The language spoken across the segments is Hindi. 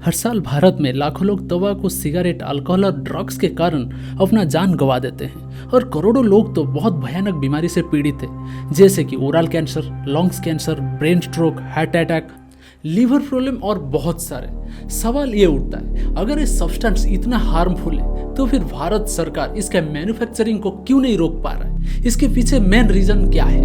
हर साल भारत में लाखों लोग तंबाकू, सिगरेट, अल्कोहल और ड्रग्स के कारण अपना जान गंवा देते हैं और करोड़ों लोग तो बहुत भयानक बीमारी से पीड़ित हैं, जैसे कि oral cancer, lungs cancer, brain stroke, heart attack, liver problem और बहुत सारे। सवाल ये उठता है, अगर ये सब्सटेंस इतना हार्मफुल है तो फिर भारत सरकार इसके मैन्युफैक्चरिंग को क्यों नहीं रोक पा रहा है? इसके पीछे मेन रीजन क्या है?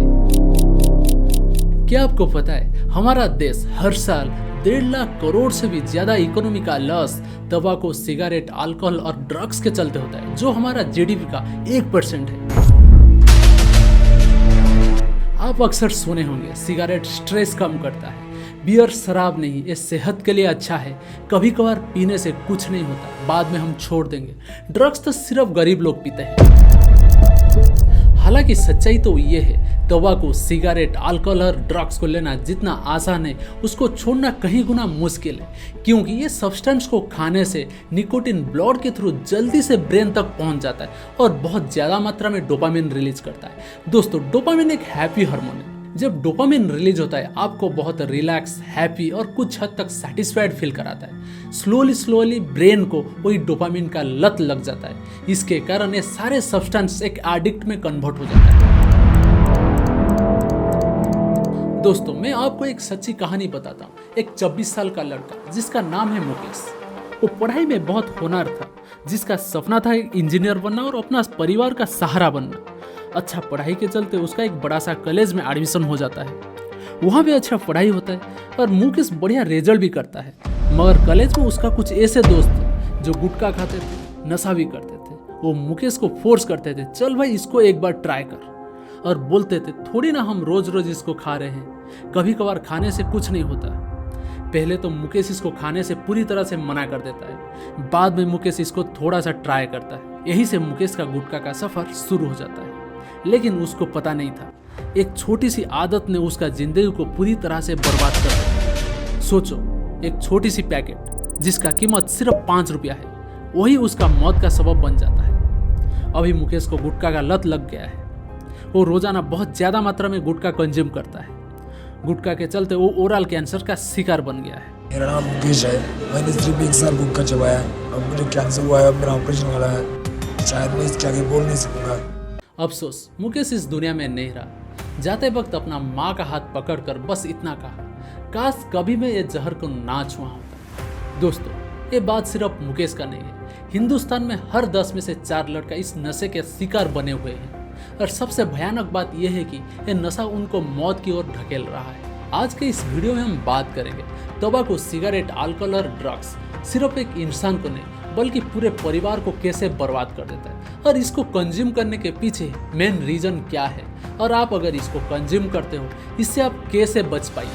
क्या आपको पता है हमारा देश हर साल 1.5 लाख करोड़ से भी ज्यादा इकोनॉमी का लॉस तंबाकू, सिगरेट, अल्कोहल और ड्रग्स के चलते होता है, जो हमारा जीडीपी का 1% है। आप अक्सर सुने होंगे सिगरेट स्ट्रेस कम करता है, बियर शराब नहीं, ये सेहत के लिए अच्छा है, कभी कभार पीने से कुछ नहीं होता, बाद में हम छोड़ देंगे, ड्रग्स तो सिर्फ गरीब लोग पीते हैं। हालांकि सच्चाई तो ये है, तंबाकू, सिगरेट, अल्कोहल और ड्रग्स को लेना जितना आसान है उसको छोड़ना कहीं गुना मुश्किल है, क्योंकि ये सब्सटेंस को खाने से निकोटिन ब्लड के थ्रू जल्दी से ब्रेन तक पहुंच जाता है और बहुत ज्यादा मात्रा में डोपामिन रिलीज करता है। दोस्तों, डोपामिन एक हैप्पी हार्मोन है। जब डोपामिन रिलीज होता है आपको बहुत रिलैक्स, हैप्पी और कुछ हद तक सेटिस्फाइड फील कराता है। स्लोली ब्रेन को वही डोपामिन का लत लग जाता है। इसके कारण ये सारे सब्सटेंस एक एडिक्ट में कन्वर्ट हो जाता है। दोस्तों, मैं आपको एक सच्ची कहानी बताता हूँ। एक 26 साल का लड़का जिसका नाम है मुकेश, वो पढ़ाई में बहुत होनहार था, जिसका सपना था एक इंजीनियर बनना और अपना परिवार का सहारा बनना। अच्छा पढ़ाई के चलते उसका एक बड़ा सा कॉलेज में एडमिशन हो जाता है। वहाँ भी अच्छा पढ़ाई होता है और मुकेश बढ़िया रिजल्ट भी करता है। मगर कॉलेज में उसका कुछ ऐसे दोस्त थे जो गुटखा खाते थे, नशा भी करते थे। वो मुकेश को फोर्स करते थे, चल भाई इसको एक बार ट्राई कर, और बोलते थे थोड़ी ना हम रोज रोज इसको खा रहे हैं, कभी कभार खाने से कुछ नहीं होता। पहले तो मुकेश इसको खाने से पूरी तरह से मना कर देता है, बाद में मुकेश इसको थोड़ा सा ट्राई करता है। यहीं से मुकेश का गुटखा का सफर शुरू हो जाता है। लेकिन उसको पता नहीं था, एक छोटी सी आदत ने उसका जिंदगी को पूरी तरह से बर्बाद कर दिया। सोचो, एक छोटी सी पैकेट जिसका कीमत सिर्फ 5 रुपया है, वही उसका मौत का सबब बन जाता है। अभी मुकेश को गुटखा का लत लग गया है। वो रोजाना बहुत ज्यादा मात्रा में गुटखा कंज्यूम करता है। गुटखा के चलते वो ओरल कैंसर का शिकार बन गया है। मेरा नाम मुकेश है। मैंने सिर्फ 1 साल गुटखा चबाया, अब मुझे कैंसर हुआ है, अब मेरा ऑपरेशन वाला है। शायद मैं इसके आगे बोल नहीं सकूंगा। अफसोस, मुकेश इस दुनिया में नहीं रहा। जाते वक्त अपना माँ का हाथ पकड़कर बस इतना कहा, काश कभी मैं ये जहर को ना छुआ होता। दोस्तों, ये बात सिर्फ मुकेश का नहीं है। हिंदुस्तान में हर 10 में से 4 लड़का इस नशे के शिकार बने हुए हैं। और सबसे भयानक बात यह है कि यह नशा उनको मौत की ओर ढकेल रहा है। आज के इस वीडियो में हम बात करेंगे तंबाकू, सिगरेट, अल्कोहल और ड्रग्स सिर्फ एक इंसान को नहीं बल्कि पूरे परिवार को कैसे बर्बाद कर देता है, और इसको कंज्यूम करने के पीछे मेन रीजन क्या है, और आप अगर इसको कंज्यूम करते हो इससे आप कैसे बच पाइए।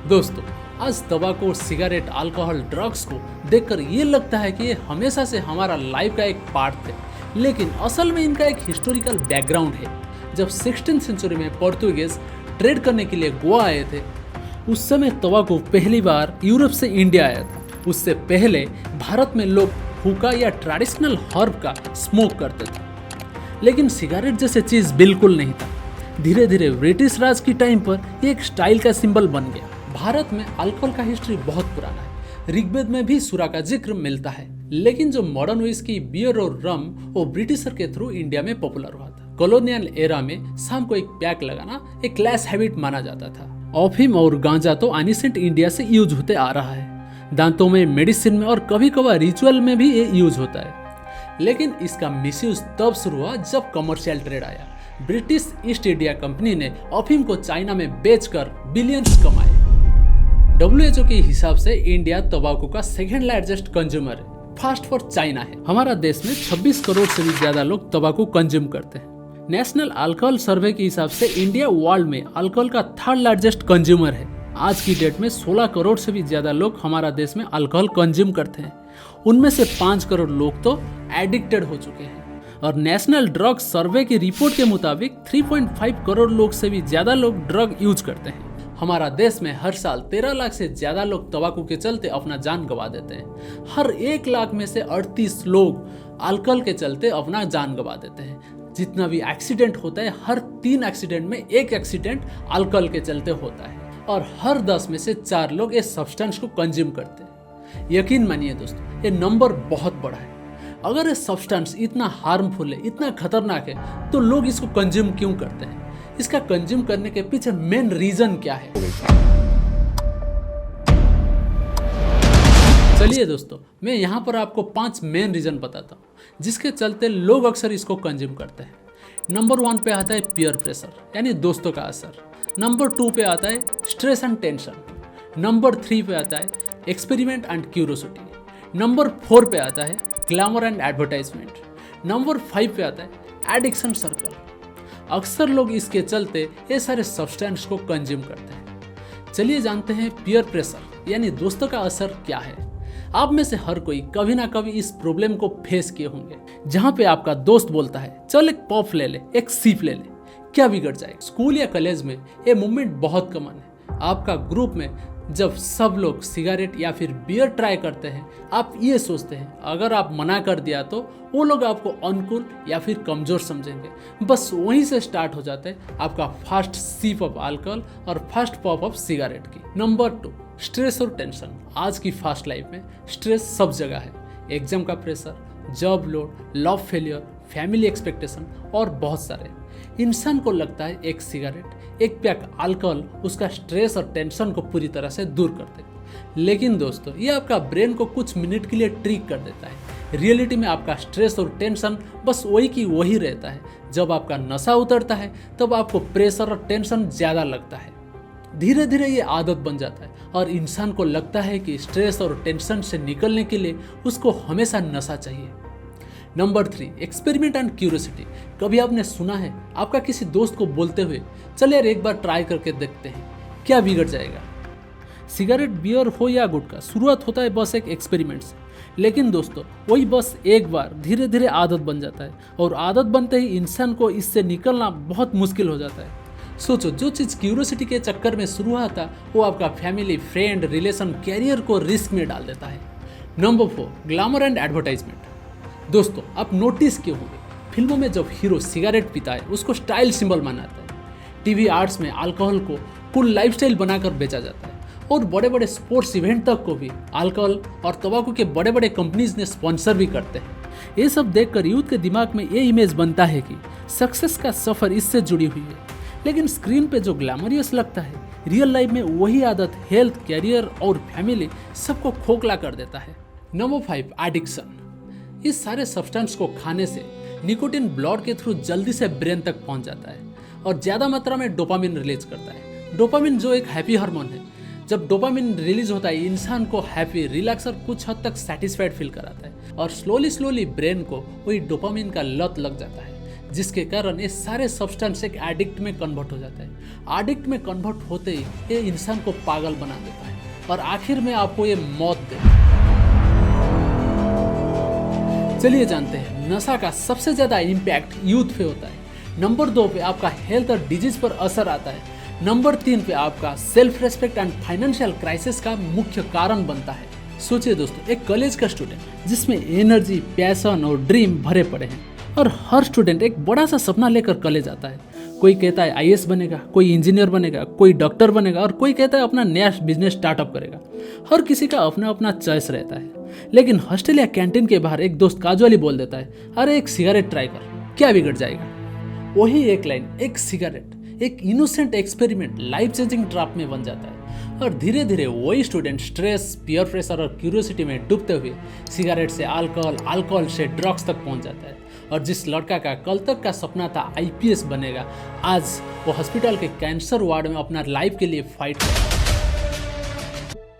दोस्तों, आज तंबाकू, सिगरेट, अल्कोहल, ड्रग्स को देखकर ये लगता है कि ये हमेशा से हमारा लाइफ का एक पार्ट थे, लेकिन असल में इनका एक हिस्टोरिकल बैकग्राउंड है। जब 16वीं सेंचुरी में पोर्तुगीज ट्रेड करने के लिए गोवा आए थे, उस समय तंबाकू पहली बार यूरोप से इंडिया आया था। उससे पहले भारत में लोग हुक्का या ट्रेडिशनल हर्ब का स्मोक करते थे, लेकिन सिगरेट जैसे चीज बिल्कुल नहीं था। धीरे धीरे ब्रिटिश राज की टाइम पर ये एक स्टाइल का सिंबल बन गया। भारत में अल्कोहल का हिस्ट्री बहुत पुराना है। ऋग्वेद में भी सुरा का जिक्र मिलता है, लेकिन जो मॉडर्न विस्की, बियर और रम वो ब्रिटिशर के थ्रू इंडिया में पॉपुलर हुआ था। कॉलोनियल एरा में शाम को एक पैक लगाना एक क्लास हैबिट माना जाता था। अफीम और गांजा तो एनिसेंट इंडिया से यूज होते आ रहा है। दांतों में, मेडिसिन में और कभी कभार रिचुअल में भी ये यूज होता है। लेकिन इसका मिसयूज तब शुरू हुआ जब कमर्शियल ट्रेड आया। ब्रिटिश ईस्ट इंडिया कंपनी ने अफीम को चाइना में बेचकर बिलियंस कमाए। WHO के हिसाब से इंडिया तंबाकू का सेकेंड लार्जेस्ट कंज्यूमर है, फास्ट फॉर चाइना है। हमारा देश में 26 करोड़ से भी ज्यादा लोग तंबाकू कंज्यूम करते हैं। नेशनल अल्कोहल सर्वे के हिसाब से इंडिया वर्ल्ड में अल्कोहल का 3rd लार्जेस्ट कंज्यूमर है। आज की डेट में 16 करोड़ से भी ज्यादा लोग हमारा देश में अल्कोहल कंज्यूम करते हैं। उनमें से 5 करोड़ लोग तो एडिक्टेड हो चुके हैं। और नेशनल ड्रग सर्वे की रिपोर्ट के मुताबिक 3.5 करोड़ लोग से भी ज्यादा लोग ड्रग यूज करते हैं। हमारा देश में हर साल 13 लाख से ज्यादा लोग तंबाकू के चलते अपना जान गंवा देते हैं। हर 1 लाख में से 38 लोग अल्कोहल के चलते अपना जान गंवा देते हैं। जितना भी एक्सीडेंट होता है हर 3 एक्सीडेंट में 1 एक्सीडेंट अल्कोहल के चलते होता है और हर 10 में से 4 लोग इस सब्सटेंस को कंज्यूम करते हैं। यकीन मानिए दोस्तों, ये नंबर बहुत बड़ा है। अगर ये सब्सटेंस इतना हार्मफुल है, इतना खतरनाक है, तो लोग इसको कंज्यूम क्यों करते हैं? इसका कंज्यूम करने के पीछे मेन रीजन क्या है? चलिए दोस्तों, मैं यहाँ पर आपको 5 मेन रीजन बताता हूँ जिसके चलते लोग अक्सर इसको कंज्यूम करते हैं। नंबर 1 पे आता है पीयर प्रेशर, यानी दोस्तों का असर। नंबर 2 पे आता है स्ट्रेस एंड टेंशन। नंबर 3 पे आता है एक्सपेरिमेंट एंड क्यूरोसिटी। नंबर 4 पे आता है ग्लैमर एंड एडवर्टाइजमेंट। नंबर 5 पे आता है एडिक्शन सर्कल। अक्सर लोग इसके चलते ये सारे सब्सटेंस को कंज्यूम करते हैं। चलिए जानते हैं पीयर प्रेशर यानी दोस्तों का असर क्या है। आप में से हर कोई कभी ना कभी इस प्रॉब्लम को फेस किए होंगे, जहाँ पे आपका दोस्त बोलता है चल एक पॉप ले ले, एक सिप ले ले, क्या बिगड़ जाए। स्कूल या कॉलेज में ये मूवमेंट बहुत कॉमन है। आपका ग्रुप में जब सब लोग सिगरेट या फिर बियर ट्राई करते हैं, आप ये सोचते हैं अगर आप मना कर दिया तो वो लोग आपको अनकूल या फिर कमज़ोर समझेंगे। बस वहीं से स्टार्ट हो जाता है आपका फर्स्ट सिप ऑफ अल्कोहल और फर्स्ट पॉप ऑफ सिगरेट की। नंबर 2, स्ट्रेस और टेंशन। आज की फास्ट लाइफ में स्ट्रेस सब जगह है। एग्जाम का pressure, job load, love failure, family expectation और बहुत सारे। इंसान को लगता है एक सिगरेट, एक पैक अल्कोहल उसका स्ट्रेस और टेंशन को पूरी तरह से दूर कर देगा। लेकिन दोस्तों, ये आपका ब्रेन को कुछ मिनट के लिए ट्रिक कर देता है। रियलिटी में आपका स्ट्रेस और टेंशन बस वही की वही रहता है। जब आपका नशा उतरता है तब आपको प्रेशर और टेंशन ज़्यादा लगता है। धीरे धीरे ये आदत बन जाता है और इंसान को लगता है कि स्ट्रेस और टेंशन से निकलने के लिए उसको हमेशा नशा चाहिए। Number 3, experiment and curiosity. कभी आपने सुना है आपका किसी दोस्त को बोलते हुए चल यार एक बार ट्राई करके देखते हैं, क्या बिगड़ जाएगा। सिगरेट, बियर हो या गुटखा, शुरुआत होता है बस एक एक्सपेरिमेंट से, लेकिन दोस्तों वही बस एक बार धीरे धीरे आदत बन जाता है और आदत बनते ही इंसान को इससे निकलना बहुत मुश्किल हो जाता है। सोचो, जो चीज़ क्यूरियोसिटी के चक्कर में शुरू हुआ था वो आपका फैमिली, फ्रेंड, रिलेशन, कैरियर को रिस्क में डाल देता है। Number 4, glamour and advertisement. दोस्तों, आप नोटिस किए होंगे फिल्मों में जब हीरो सिगरेट पीता है उसको स्टाइल सिंबल मानता है। टीवी आर्ट्स में अल्कोहल को कूल लाइफस्टाइल बनाकर बेचा जाता है और बड़े बड़े स्पोर्ट्स इवेंट तक को भी अल्कोहल और तंबाकू के बड़े बड़े कंपनीज ने स्पॉन्सर भी करते हैं। ये सब देखकर यूथ के दिमाग में ये इमेज बनता है कि सक्सेस का सफ़र इससे जुड़ी हुई है। लेकिन स्क्रीन पे जो ग्लैमरियस लगता है, रियल लाइफ में वही आदत हेल्थ, कैरियर और फैमिली सबको खोखला कर देता है। Number 5, addiction. इस सारे सब्सटेंस को खाने से निकोटिन ब्लड के थ्रू जल्दी से ब्रेन तक पहुंच जाता है और ज़्यादा मात्रा में डोपामिन रिलीज करता है। डोपामिन जो एक हैप्पी हार्मोन है, जब डोपामिन रिलीज होता है इंसान को हैप्पी, रिलैक्स और कुछ हद तक सेटिस्फाइड फील कराता है और स्लोली ब्रेन को वही डोपामिन का लत लग जाता है, जिसके कारण ये सारे सब्सटेंस एक एडिक्ट में कन्वर्ट हो जाता है। एडिक्ट में कन्वर्ट होते ही ये इंसान को पागल बना देता है और आखिर में आपको ये मौत देता है। चलिए जानते हैं नशा का सबसे ज़्यादा इम्पैक्ट यूथ पे होता है। नंबर 2 पे आपका हेल्थ और डिजीज पर असर आता है। नंबर 3 पे आपका self respect and financial crisis का मुख्य कारण बनता है। सोचिए दोस्तों, एक कॉलेज का स्टूडेंट जिसमें एनर्जी, पैशन और ड्रीम भरे पड़े हैं और हर स्टूडेंट एक बड़ा सा सपना लेकर कॉलेज आता है। कोई कहता है आईएएस बनेगा, कोई इंजीनियर बनेगा, कोई डॉक्टर बनेगा और कोई कहता है अपना नया बिजनेस स्टार्टअप करेगा। हर किसी का अपना अपना चॉइस रहता है। लेकिन हॉस्टल या कैंटीन के बाहर एक दोस्त काजुअली बोल देता है, अरे एक सिगरेट ट्राई कर, क्या बिगड़ जाएगा। वही एक लाइन, एक सिगरेट, एक innocent experiment life changing trap में बन जाता है और धीरे धीरे वही स्टूडेंट स्ट्रेस, पीयर प्रेशर और क्यूरियोसिटी में डूबते हुए सिगरेट से अल्कोहल, अल्कोहल से ड्रग्स तक पहुंच जाता है। और जिस लड़का का कल तक का सपना था आईपीएस बनेगा, आज वो हॉस्पिटल के कैंसर वार्ड में अपना लाइफ के लिए फाइट कर रहा है।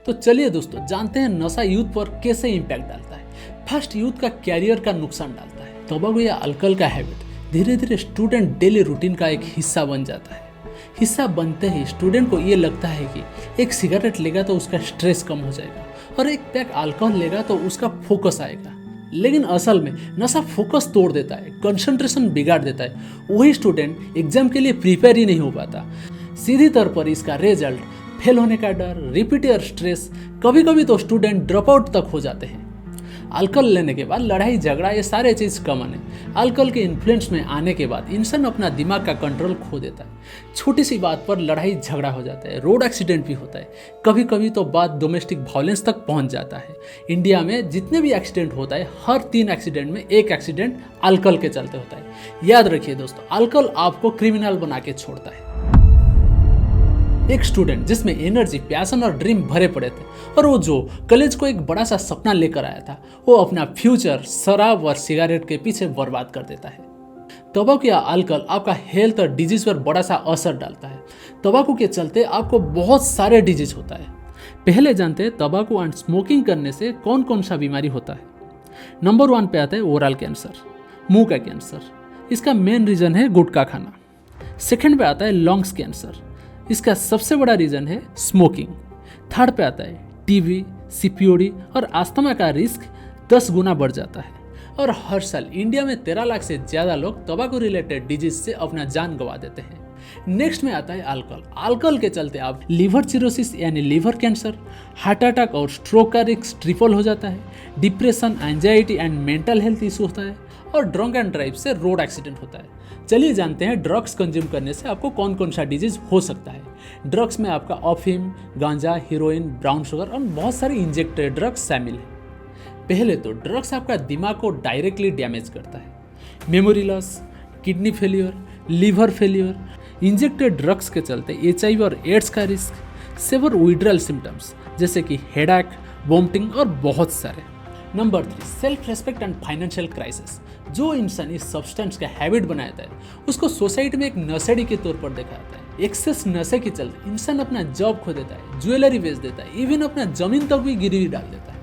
तो चलिए दोस्तों, जानते हैं नशा यूथ पर कैसे इम्पैक्ट डालता है। फर्स्ट, यूथ का कैरियर का नुकसान डालता है। तंबाकू या अल्कोहल का हैबिट धीरे धीरे स्टूडेंट डेली रूटीन का एक हिस्सा बन जाता है। हिस्सा बनते ही स्टूडेंट को ये लगता है कि एक सिगरेट लेगा तो उसका स्ट्रेस कम हो जाएगा और एक पैक अल्कोहल लेगा तो उसका फोकस आएगा। लेकिन असल में नशा फोकस तोड़ देता है, कंसंट्रेशन बिगाड़ देता है। वही स्टूडेंट एग्जाम के लिए प्रिपेयर ही नहीं हो पाता। सीधी तौर पर इसका रिजल्ट फेल होने का डर, रिपीट और स्ट्रेस, कभी कभी तो स्टूडेंट ड्रॉप आउट तक हो जाते हैं। अल्कोहल लेने के बाद लड़ाई झगड़ा ये सारे चीज़ कॉमन है। अल्कोहल के इन्फ्लुएंस में आने के बाद इंसान अपना दिमाग का कंट्रोल खो देता है। छोटी सी बात पर लड़ाई झगड़ा हो जाता है, रोड एक्सीडेंट भी होता है, कभी कभी तो बात डोमेस्टिक वायलेंस तक पहुंच जाता है। इंडिया में जितने भी एक्सीडेंट होता है, हर 3 एक्सीडेंट में 1 एक्सीडेंट अल्कोहल के चलते होता है। याद रखिए दोस्तों, अल्कोहल आपको क्रिमिनल बना के छोड़ता है। एक स्टूडेंट जिसमें एनर्जी, पैशन और ड्रीम भरे पड़े थे, और वो जो कॉलेज को एक बड़ा सा सपना लेकर आया था, वो अपना फ्यूचर शराब और सिगरेट के पीछे बर्बाद कर देता है। तंबाकू या अल्कोहल आपका हेल्थ और डिजीज पर बड़ा सा असर डालता है। तंबाकू के चलते आपको बहुत सारे डिजीज होता है। पहले जानते हैं तंबाकू एंड स्मोकिंग करने से कौन कौन सा बीमारी होता है। नंबर 1 पे आता है ओरल कैंसर, मुंह का कैंसर। इसका मेन रीजन है गुटखा खाना। सेकंड पे आता है लंग्स कैंसर, इसका सबसे बड़ा रीजन है स्मोकिंग। थर्ड पे आता है टीबी, सीपीओडी और अस्थमा का रिस्क 10 गुना बढ़ जाता है। और हर साल इंडिया में 13 लाख से ज़्यादा लोग तंबाकू रिलेटेड डिजीज से अपना जान गंवा देते हैं। नेक्स्ट में आता है अल्कोहल। अल्कोहल के चलते आप लिवर सिरोसिस यानी लिवर कैंसर, हार्ट अटैक और स्ट्रोक का रिस्क ट्रिपल हो जाता है। Depression, anxiety and mental health issue होता है, और ड्रंक एंड ड्राइव से रोड एक्सीडेंट होता है। चलिए जानते हैं ड्रग्स कंज्यूम करने से आपको कौन कौन सा डिजीज हो सकता है। ड्रग्स में आपका अफीम, गांजा, हीरोइन, ब्राउन शुगर और बहुत सारे इंजेक्टेड ड्रग्स शामिल हैं। पहले तो ड्रग्स आपका दिमाग को डायरेक्टली डैमेज करता है। Memory loss, kidney failure, liver failure. Injected drugs के चलते HIV और एड्स का रिस्क, सेवर विड्रॉल सिम्टम्स जैसे कि हेडेक, वोमिटिंग और बहुत सारे। Number 3, self respect and financial crisis. जो इंसान इस सब्सटेंस का हैबिट बनाता है, उसको सोसाइटी में एक नशेड़ी के तौर पर देखा जाता है। एक्सेस नशे के चलते इंसान अपना जॉब खो देता है, ज्वेलरी बेच देता है, इवन अपना जमीन तक भी गिरवी डाल देता है।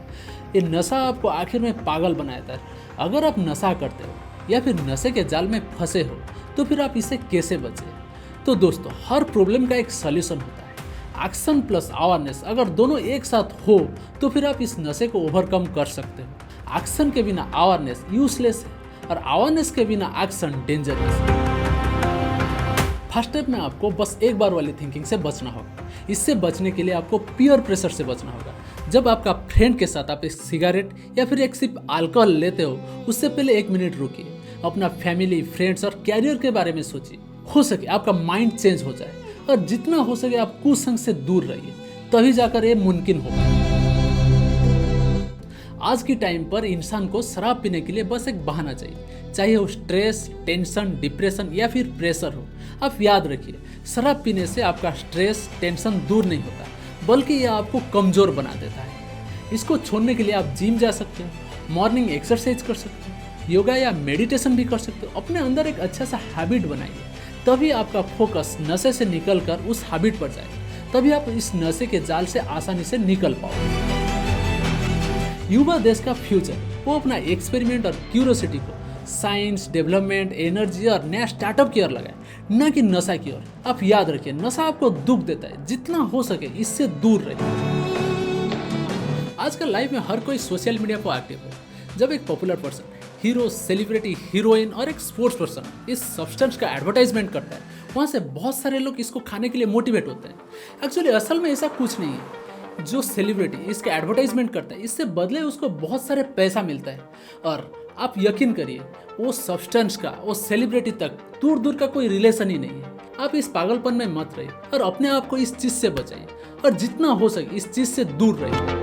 ये नशा आपको आखिर में पागल बनाता है। अगर आप नशा करते हो या फिर नशे के जाल में फंसे हो, तो फिर आप इससे कैसे बचें? तो दोस्तों, हर प्रॉब्लम का एक सॉल्यूशन होता है। एक्शन प्लस अवेयरनेस अगर दोनों एक साथ हो, तो फिर आप इस नशे को ओवरकम कर सकते हो। एक्शन के बिना अवेयरनेस यूजलेस है, और अवेयरनेस के बिना एक्शन डेंजरस है। फर्स्ट स्टेप में आपको बस एक बार वाली थिंकिंग से बचना होगा। इससे बचने के लिए आपको पीयर प्रेशर से बचना होगा। जब आपका फ्रेंड के साथ आप एक सिगरेट या फिर एक सिप अल्कोहल लेते हो, उससे पहले 1 मिनट रुकिए, अपना फैमिली, फ्रेंड्स और कैरियर के बारे में सोचिए। हो सके आपका माइंड चेंज हो जाए, और जितना हो सके आप कुसंग से दूर रहिए, तभी जाकर ये मुमकिन होगा। आज की टाइम पर इंसान को शराब पीने के लिए बस एक बहाना चाहिए, चाहे वो स्ट्रेस, टेंशन, डिप्रेशन या फिर प्रेशर हो। आप याद रखिए, शराब पीने से आपका स्ट्रेस, टेंशन दूर नहीं होता, बल्कि यह आपको कमज़ोर बना देता है। इसको छोड़ने के लिए आप जिम जा सकते हो, मॉर्निंग एक्सरसाइज कर सकते हो, योगा या मेडिटेशन भी कर सकते हो। अपने अंदर एक अच्छा सा हैबिट बनाइए, तभी आपका फोकस नशे से निकलकर उस हैबिट पर जाए, तभी आप इस नशे के जाल से आसानी से निकल पाओगे। युवा देश का फ्यूचर, वो अपना एक्सपेरिमेंट और क्यूरियोसिटी को साइंस, डेवलपमेंट, एनर्जी और नया स्टार्टअप की ओर लगाए, न कि नशा की ओर। आप याद रखिए, नशा आपको दुख देता है, जितना हो सके इससे दूर रहिए। आजकल लाइफ में हर कोई सोशल मीडिया पर एक्टिव है। जब एक popular person, hero, celebrity, heroine और एक स्पोर्ट्स पर्सन इस सब्सटेंस का एडवर्टाइजमेंट करता है, वहाँ से बहुत सारे लोग इसको खाने के लिए मोटिवेट होते हैं। एक्चुअली असल में ऐसा कुछ नहीं है। जो सेलिब्रिटी इसका एडवर्टाइजमेंट करता है, इससे बदले उसको बहुत सारे पैसा मिलता है। और आप यकीन करिए, वो सब्सटेंस का वो सेलिब्रिटी तक दूर दूर का कोई रिलेशन ही नहीं है। आप इस पागलपन में मत रहिए और अपने आप को इस चीज़ से बचाइए, और जितना हो सके इस चीज़ से दूर रहिए।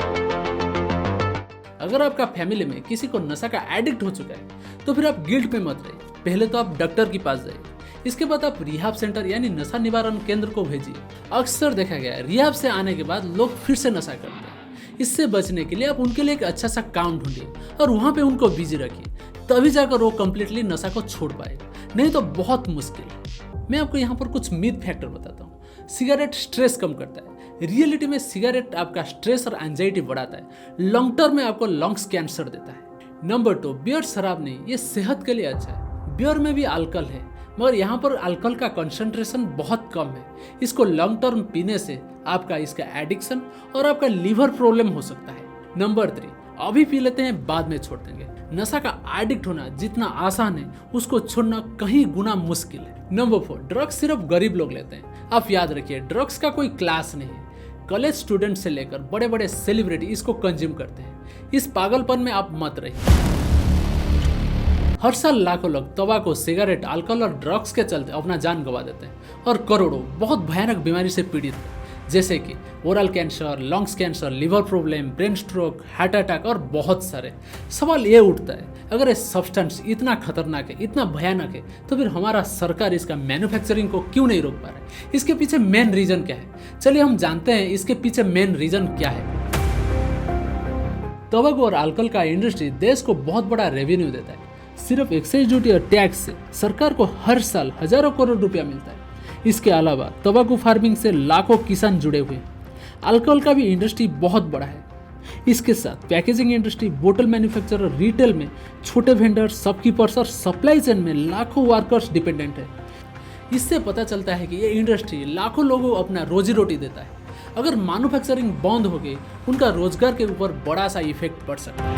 अगर आपका फैमिली में किसी को नशा का एडिक्ट हो चुका है, तो फिर आप गिल्ट में मत रहिए। पहले तो आप डॉक्टर के पास जाइए, इसके बाद आप रिहाब सेंटर यानी नशा निवारण केंद्र को भेजिए। अक्सर देखा गया है, रिहाब से आने के बाद लोग फिर से नशा करते हैं। इससे बचने के लिए आप उनके लिए एक अच्छा सा काम ढूंढिए और वहाँ पे उनको बिजी रखिए, तभी जाकर वो कम्प्लीटली नशा को छोड़ पाएगा, नहीं तो बहुत मुश्किल है। मैं आपको यहाँ पर कुछ मिथ फैक्टर बताता हूँ। सिगरेट स्ट्रेस कम करता है। रियलिटी में सिगरेट आपका स्ट्रेस और एंजाइटी बढ़ाता है। लॉन्ग टर्म में आपको लंग्स कैंसर देता है। नंबर 2, बियर शराब नहीं, ये सेहत के लिए अच्छा है। बियर में भी अल्कोहल है, मगर यहाँ पर अल्कोहल का कंसंट्रेशन बहुत कम है। इसको लॉन्ग टर्म पीने से आपका इसका एडिक्शन और आपका लीवर प्रॉब्लम हो सकता है। नंबर 3, अभी पी लेते हैं बाद में छोड़ देंगे। नशा का एडिक्ट होना जितना आसान है, उसको छोड़ना कहीं गुना मुश्किल है। नंबर 4, ड्रग्स सिर्फ गरीब लोग लेते हैं। आप याद रखिए, ड्रग्स का कोई क्लास नहीं है। कॉलेज स्टूडेंट से लेकर बड़े बड़े सेलिब्रिटी इसको कंज्यूम करते हैं। इस पागलपन में आप मत रहिए। हर साल लाखों लोग तंबाकू, सिगरेट, अल्कोहल और ड्रग्स के चलते अपना जान गंवा देते हैं और करोड़ों बहुत भयानक बीमारी से पीड़ित हैं, जैसे कि oral cancer, lungs cancer, liver problem, brain stroke, heart attack और बहुत सारे। सवाल ये उठता है, अगर ये सब्सटेंस इतना खतरनाक है, इतना भयानक है, तो फिर हमारा सरकार इसका मैन्युफैक्चरिंग को क्यों नहीं रोक पा रहा है? इसके पीछे मेन रीजन क्या है? चलिए हम जानते हैं इसके पीछे मेन रीजन क्या है। तंबाकू और अल्कोहल का इंडस्ट्री देश को बहुत बड़ा रेवेन्यू देता है। सिर्फ एक्साइज ड्यूटी और टैक्स से सरकार को हर साल हजारों करोड़ रुपया मिलता है। इसके अलावा तंबाकू फार्मिंग से लाखों किसान जुड़े हुए हैं। अल्कोहल का भी इंडस्ट्री बहुत बड़ा है। इसके साथ पैकेजिंग इंडस्ट्री, बोतल मैन्युफैक्चरर, रिटेल में छोटे वेंडर, शॉपकीपर्स और सप्लाई चेन में लाखों वर्कर्स डिपेंडेंट है। इससे पता चलता है कि ये इंडस्ट्री लाखों लोगों को अपना रोजी रोटी देता है। अगर मैन्युफैक्चरिंग बंद हो गई, उनका रोजगार के ऊपर बड़ा सा इफेक्ट पड़ सकता है।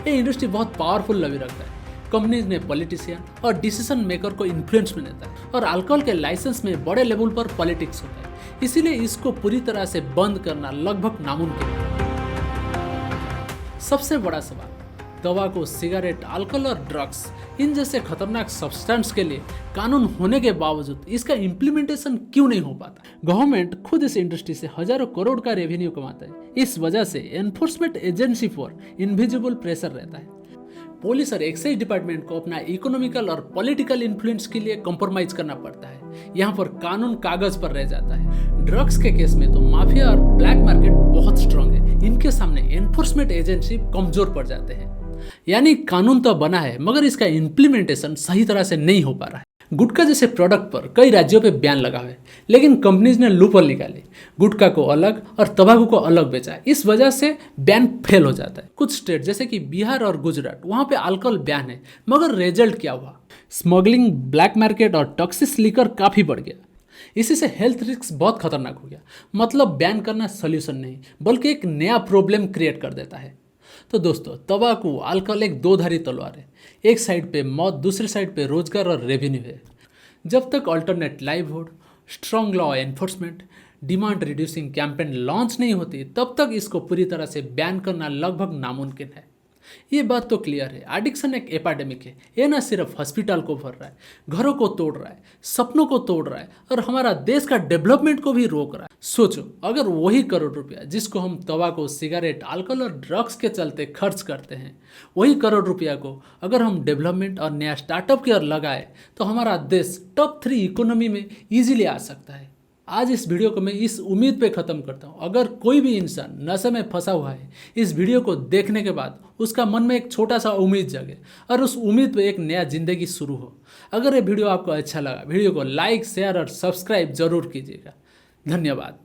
ये इंडस्ट्री बहुत पावरफुल लगी रखता है। कंपनीज ने पॉलिटिशियन और डिसीजन मेकर को इन्फ्लुएंस में देता है और अल्कोहल के लाइसेंस में बड़े लेवल पर पॉलिटिक्स होता है। इसीलिए इसको पूरी तरह से बंद करना लगभग नामुमकिन है। सबसे बड़ा सवाल, तंबाकू, सिगरेट, अल्कोहल और ड्रग्स इन जैसे खतरनाक सब्सटेंस के लिए कानून होने के बावजूद इसका इम्प्लीमेंटेशन क्यों नहीं हो पाता? गवर्नमेंट खुद इस इंडस्ट्री से हजारों करोड़ का रेवेन्यू कमाता है। इस वजह से एनफोर्समेंट एजेंसी पर इनविजिबल प्रेशर रहता है। पुलिस और एक्साइज डिपार्टमेंट को अपना इकोनॉमिकल और पॉलिटिकल इन्फ्लुएंस के लिए कॉम्प्रोमाइज करना पड़ता है। यहाँ पर कानून कागज पर रह जाता है। ड्रग्स के केस में तो माफिया और ब्लैक मार्केट बहुत स्ट्रांग है। इनके सामने एनफोर्समेंट एजेंसी कमजोर पड़ जाते हैं। यानी कानून तो बना है, मगर इसका इम्प्लीमेंटेशन सही तरह से नहीं हो पा रहा है। गुटखा जैसे प्रोडक्ट पर कई राज्यों पे बैन लगा है, लेकिन कंपनीज ने लूपहोल निकाले, गुटखा को अलग और तंबाकू को अलग बेचा। इस वजह से बैन फेल हो जाता है। कुछ स्टेट जैसे कि बिहार और गुजरात, वहाँ पे अल्कोहल बैन है, मगर रिजल्ट क्या हुआ? स्मगलिंग, ब्लैक मार्केट और टॉक्सिक लीकर काफी बढ़ गया। इसी से हेल्थ रिस्क बहुत खतरनाक हो गया। मतलब बैन करना सोल्यूशन नहीं, बल्कि एक नया प्रॉब्लम क्रिएट कर देता है। तो दोस्तों, तंबाकू, अल्कोहल एक दो-धारी तलवार है। एक साइड पे मौत, दूसरी साइड पे रोजगार और रेवेन्यू है। जब तक alternate livelihood, strong law enforcement, demand reducing campaign launch नहीं होती, तब तक इसको पूरी तरह से बैन करना लगभग नामुमकिन है। ये बात तो क्लियर है, एडिक्शन एक एपिडेमिक है। ये ना सिर्फ हॉस्पिटल को भर रहा है, घरों को तोड़ रहा है, सपनों को तोड़ रहा है और हमारा देश का डेवलपमेंट को भी रोक रहा है। सोचो, अगर वही करोड़ रुपया जिसको हम तंबाकू, सिगरेट, अल्कोहल और ड्रग्स के चलते खर्च करते हैं, वही करोड़ रुपया को अगर हम डेवलपमेंट और नया स्टार्टअप की ओर लगाए, तो हमारा देश टॉप 3 इकोनॉमी में ईजिली आ सकता है। आज इस वीडियो को मैं इस उम्मीद पे ख़त्म करता हूँ, अगर कोई भी इंसान नशे में फंसा हुआ है, इस वीडियो को देखने के बाद उसका मन में एक छोटा सा उम्मीद जगे और उस उम्मीद पे एक नया ज़िंदगी शुरू हो। अगर ये वीडियो आपको अच्छा लगा, वीडियो को लाइक, शेयर और सब्सक्राइब जरूर कीजिएगा। धन्यवाद।